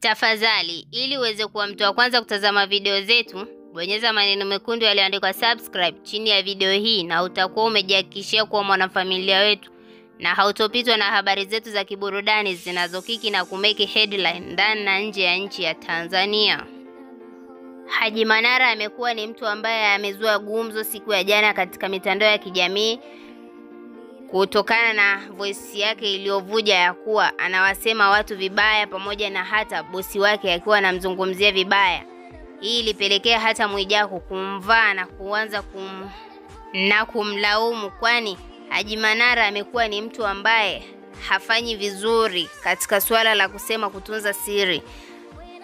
Tafadhali, ili uweze kuwa mtu wa kwanza kutazama video zetu, bonyeza maneno mekundu yaliyoandikwa subscribe chini ya video hii na utakuwa umejihakikishia kuwa mwanafamilia wetu na hautopitwa na habari zetu za kiburudani zinazokiki na kumeki headline ndani na nje ya nchi ya Tanzania. Haji Manara amekuwa ni mtu ambaye amezua gumzo siku ya jana katika mitandao ya kijamii kutokana na voice yake iliyovuja ya kuwa anawasema watu vibaya pamoja na hata bosi wake akiwa anamzungumzia vibaya. Hii ilipelekea hata Mwijaku kumvaa na kuanza kumlaumu, kwani Haji Manara amekuwa ni mtu ambaye hafanyi vizuri katika swala la kusema kutunza siri.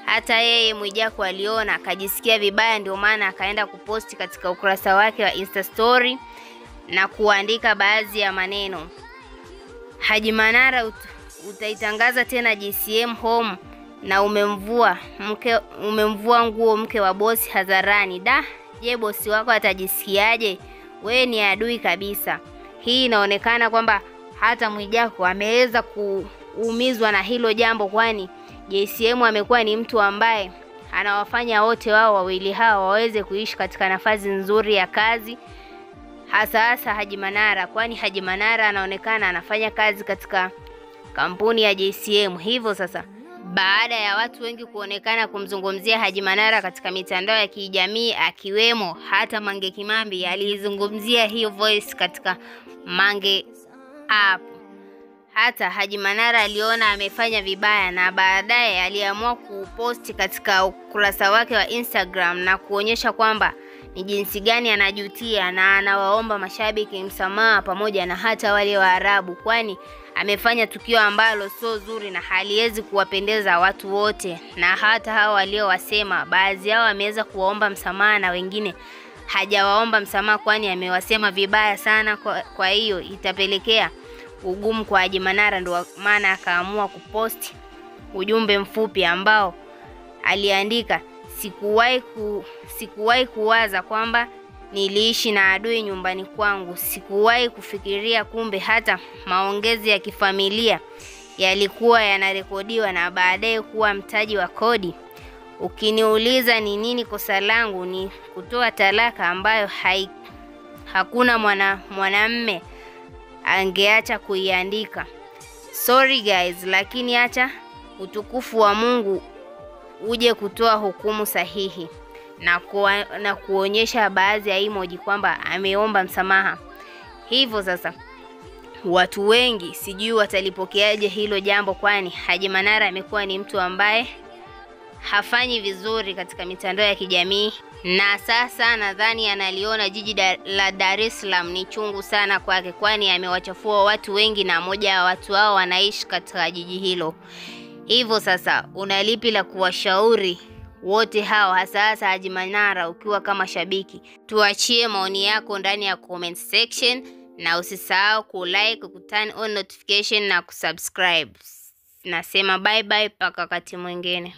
Hata yeye Mwijaku aliona akajisikia vibaya, ndio maana akaenda kuposti katika ukurasa wake wa Insta story na kuandika baadhi ya maneno. Haji Manara, utaitangaza tena GCM home na umemvua nguo mke wa bosi hadharani. Je, bosi wako atajisikiaje? Wewe ni adui kabisa. Hii inaonekana kwamba hata Mwijaku ameweza kuumizwa na hilo jambo, kwani GCM amekuwa ni mtu ambaye anawafanya wote wao wawili hao waweze kuishi katika nafasi nzuri ya kazi, hasa Haji Manara, kwani Haji Manara anaonekana anafanya kazi katika kampuni ya GCM. Hivyo sasa, baada ya watu wengi kuonekana kumzungumzia Haji Manara katika mitandao ya kijamii, akiwemo hata Mange Kimambi alizungumzia hiyo voice katika Mange app. Hata Haji Manara aliona amefanya vibaya na baadaye aliamua kuposti katika ukurasa wake wa Instagram na kuonyesha kwamba ni jinsi gani anajutia na anawaomba mashabiki msamaha pamoja na hata wale Waarabu, kwani amefanya tukio ambalo sio zuri na haliwezi kuwapendeza watu wote. Na hata hao waliowasema, baadhi yao ameweza kuwaomba msamaha na wengine hajawaomba msamaha, kwani amewasema vibaya sana. Kwa hiyo itapelekea ugumu kwa Haji Manara, ndio maana akaamua kuposti ujumbe mfupi ambao aliandika: Sikuwahi kuwaza kwamba niliishi na adui nyumbani kwangu. Sikuwahi kufikiria kumbe hata maongezi ya kifamilia yalikuwa yanarekodiwa na baadaye kuwa mtaji wa kodi. Ukiniuliza ni nini kosa langu, ni kutoa talaka ambayo hakuna mwanamume angeacha kuiandika. Sorry guys, lakini acha utukufu wa Mungu uje kutoa hukumu sahihi na kuonyesha baadhi ya emoji kwamba ameomba msamaha. Hivyo sasa, watu wengi sijui watalipokeaje hilo jambo, kwani Haji Manara amekuwa ni mtu ambaye hafanyi vizuri katika mitandao ya kijamii, na sasa nadhani analiona jiji la Dar es Salaam ni chungu sana kwake, kwani amewachafua watu wengi na moja ya watu hao wanaishi katika jiji hilo. Hivyo sasa, unalipi la kuwashauri wote hao, hasa Haji Manara? Ukiwa kama shabiki, tuachie maoni yako ndani ya comment section na usisahau kulike, kuturn on notification na kusubscribe. Nasema bye bye mpaka wakati mwingine.